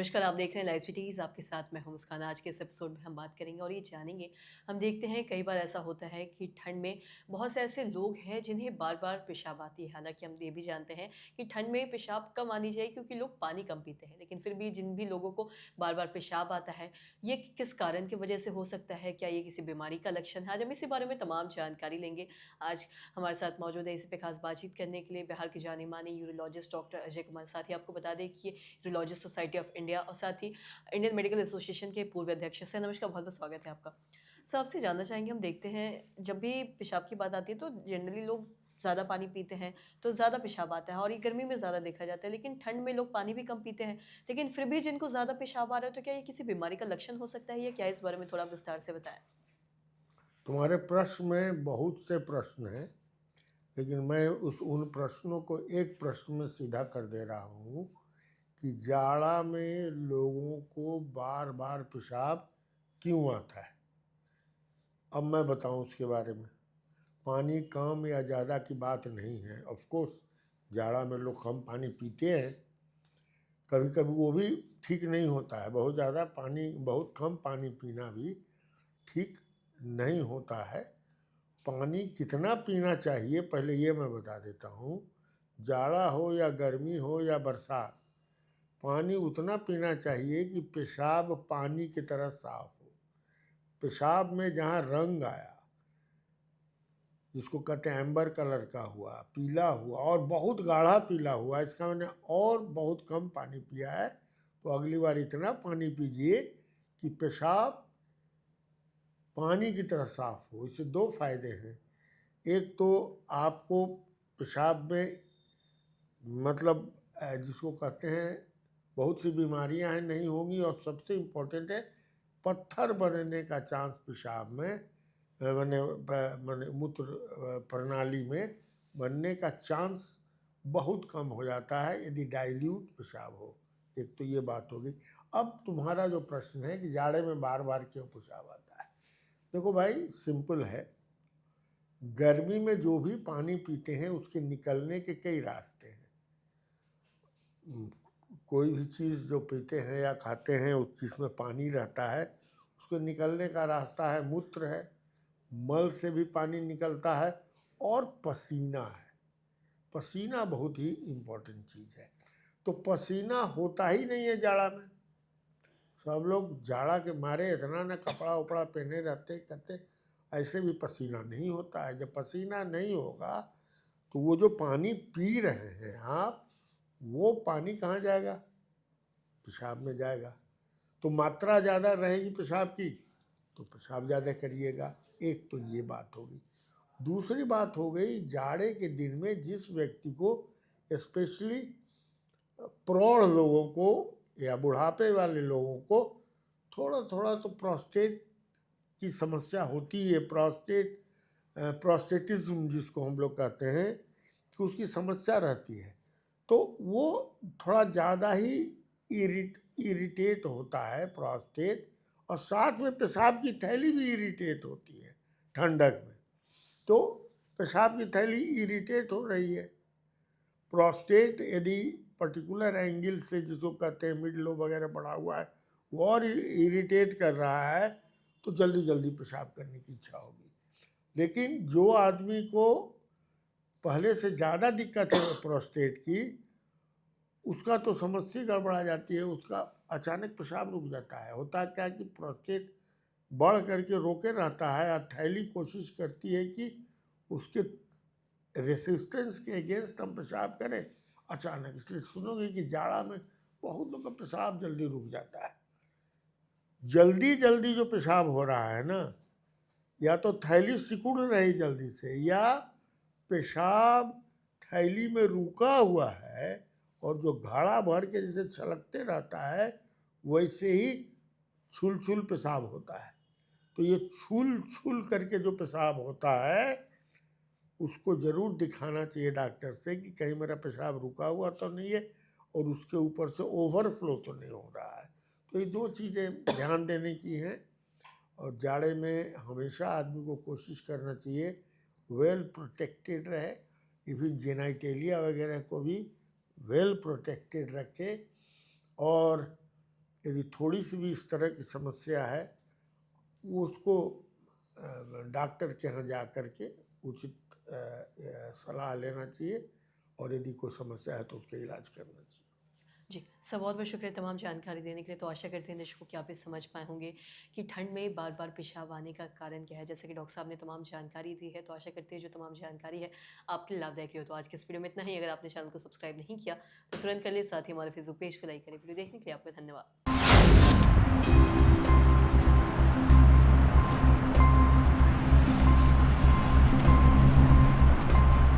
नमस्कार, आप देख रहे हैं लाइव सिटीज़, आपके साथ मैं हूं मुस्कान। आज के इस एपिसोड में हम बात करेंगे और ये जानेंगे, हम देखते हैं कई बार ऐसा होता है कि ठंड में बहुत से ऐसे लोग हैं जिन्हें बार-बार पेशाब आती है। हालाँकि हम ये भी जानते हैं कि ठंड में पेशाब कम आनी चाहिए क्योंकि लोग पानी कम पीते हैं। लेकिन फिर भी जिन भी लोगों को बार-बार पेशाब आता है, ये किस कारण की वजह से हो सकता है? क्या ये किसी बीमारी का लक्षण है? आज हम इसी बारे में तमाम जानकारी लेंगे। आज हमारे साथ मौजूद है इसी पे खास बातचीत करने के लिए बिहार के जाने-माने यूरोलॉजिस्ट डॉक्टर अजय कुमार। साथ ही आपको बता दें कि ये यूरोलॉजिस्ट सोसाइटी ऑफ इंडिया और साथ ही इंडियन मेडिकल एसोसिएशन के पूर्व अध्यक्ष हैं। सर नमस्कार, बहुत-बहुत स्वागत है आपका। सर आपसे जानना चाहेंगे, हम देखते हैं जब भी पेशाब की बात आती है तो जनरली लोग ज़्यादा पानी पीते हैं, तो ज़्यादा पेशाब आता है और ये गर्मी में ज़्यादा देखा जाता है। लेकिन ठंड में लोग पानी भी कम पीते हैं, लेकिन फिर भी जिनको ज़्यादा पेशाब आ रहा है, तो क्या ये किसी बीमारी का लक्षण हो सकता है या क्या? इस बारे में थोड़ा विस्तार से बताएँ। तुम्हारे प्रश्न में बहुत से प्रश्न हैं, लेकिन मैं उन प्रश्नों को एक प्रश्न में सीधा कर दे रहा हूँ कि जाड़ा में लोगों को बार बार पेशाब क्यों आता है। अब मैं बताऊँ उसके बारे में। पानी कम या ज़्यादा की बात नहीं है। ऑफ कोर्स जाड़ा में लोग कम पानी पीते हैं, कभी कभी वो भी ठीक नहीं होता है। बहुत ज़्यादा पानी, बहुत कम पानी पीना भी ठीक नहीं होता है। पानी कितना पीना चाहिए पहले ये मैं बता देता हूँ। जाड़ा हो या गर्मी हो या बरसात, पानी उतना पीना चाहिए कि पेशाब पानी की तरह साफ हो। पेशाब में जहाँ रंग आया, जिसको कहते हैं एम्बर कलर का हुआ, पीला हुआ और बहुत गाढ़ा पीला हुआ, इसका मैंने और बहुत कम पानी पिया है, तो अगली बार इतना पानी पीजिए कि पेशाब पानी की तरह साफ हो। इससे दो फायदे हैं। एक तो आपको पेशाब में मतलब जिसको कहते हैं बहुत सी बीमारियां हैं नहीं होंगी, और सबसे इम्पोर्टेंट है पत्थर बनने का चांस पेशाब में मैंने मूत्र प्रणाली में बनने का चांस बहुत कम हो जाता है यदि डाइल्यूट पेशाब हो। एक तो ये बात होगी। अब तुम्हारा जो प्रश्न है कि जाड़े में बार बार क्यों पेशाब आता है, देखो भाई सिंपल है। गर्मी में जो भी पानी पीते हैं उसके निकलने के कई रास्ते हैं। कोई भी चीज़ जो पीते हैं या खाते हैं उस चीज़ में पानी रहता है, उसके निकलने का रास्ता है मूत्र है, मल से भी पानी निकलता है, और पसीना है। पसीना बहुत ही इम्पोर्टेंट चीज़ है। तो पसीना होता ही नहीं है जाड़ा में। सब लोग जाड़ा के मारे इतना ना कपड़ा उपड़ा पहने रहते करते, ऐसे भी पसीना नहीं होता है। जब पसीना नहीं होगा तो वो जो पानी पी रहे हैं आप, वो पानी कहाँ जाएगा? पेशाब में जाएगा। तो मात्रा ज़्यादा रहेगी पेशाब की, तो पेशाब ज़्यादा करिएगा। एक तो ये बात होगी। दूसरी बात हो गई, जाड़े के दिन में जिस व्यक्ति को, स्पेशली प्रौढ़ लोगों को या बुढ़ापे वाले लोगों को, थोड़ा थोड़ा तो प्रोस्टेट की समस्या होती है। प्रोस्टेटिज्म जिसको हम लोग कहते हैं, कि उसकी समस्या रहती है, तो वो थोड़ा ज़्यादा ही इरिटेट होता है प्रोस्टेट, और साथ में पेशाब की थैली भी इरिटेट होती है ठंडक में। तो पेशाब की थैली इरिटेट हो रही है। प्रोस्टेट यदि पर्टिकुलर एंगल से, जिसको कहते हैं मिड लोब वगैरह बढ़ा हुआ है, वो और इरिटेट कर रहा है, तो जल्दी जल्दी पेशाब करने की इच्छा होगी। लेकिन जो आदमी को पहले से ज़्यादा दिक्कत है प्रोस्टेट की, उसका तो समस्या गड़बड़ा जाती है। उसका अचानक पेशाब रुक जाता है। होता क्या है कि प्रोस्टेट बढ़ करके रोके रहता है, और थैली कोशिश करती है कि उसके रेसिस्टेंस के अगेंस्ट हम पेशाब करें अचानक। इसलिए सुनोगे कि जाड़ा में बहुत लोग का पेशाब जल्दी रुक जाता है। जल्दी जल्दी जो पेशाब हो रहा है ना, या तो थैली सिकुड़ रही जल्दी से, या पेशाब थैली में रुका हुआ है और जो घड़ा भर के जैसे छलकते रहता है, वैसे ही छुल छुल पेशाब होता है। तो ये छुल छुल करके जो पेशाब होता है, उसको ज़रूर दिखाना चाहिए डॉक्टर से कि कहीं मेरा पेशाब रुका हुआ तो नहीं है, और उसके ऊपर से ओवरफ्लो तो नहीं हो रहा है। तो ये दो चीज़ें ध्यान देने की हैं। और जाड़े में हमेशा आदमी को कोशिश करना चाहिए वेल प्रोटेक्टेड रहे। इवन जेनाइटेलिया वगैरह को भी वेल प्रोटेक्टेड रखे। और यदि थोड़ी सी भी इस तरह की समस्या है, वो उसको डॉक्टर के यहाँ जा कर के उचित सलाह लेना चाहिए, और यदि कोई समस्या है तो उसका इलाज करना चाहिए। जी, सर बहुत-बहुत शुक्रिया तमाम जानकारी देने के लिए। तो आशा करते हैं दर्शकों कि आप ये समझ पाए होंगे कि ठंड में बार-बार पेशाब आने का कारण क्या है। जैसे कि डॉक्टर साहब ने तमाम जानकारी दी है, तो आशा करते हैं जो तमाम जानकारी है आपके लिए लाभदायक रही हो। तो आज के इस वीडियो में इतना ही। अगर आपने चैनल को सब्सक्राइब नहीं किया तो तुरंत कर लें, साथ ही हमारे फेसबुक पेज को लाइक करें। वीडियो देखने के लिए आपका धन्यवाद।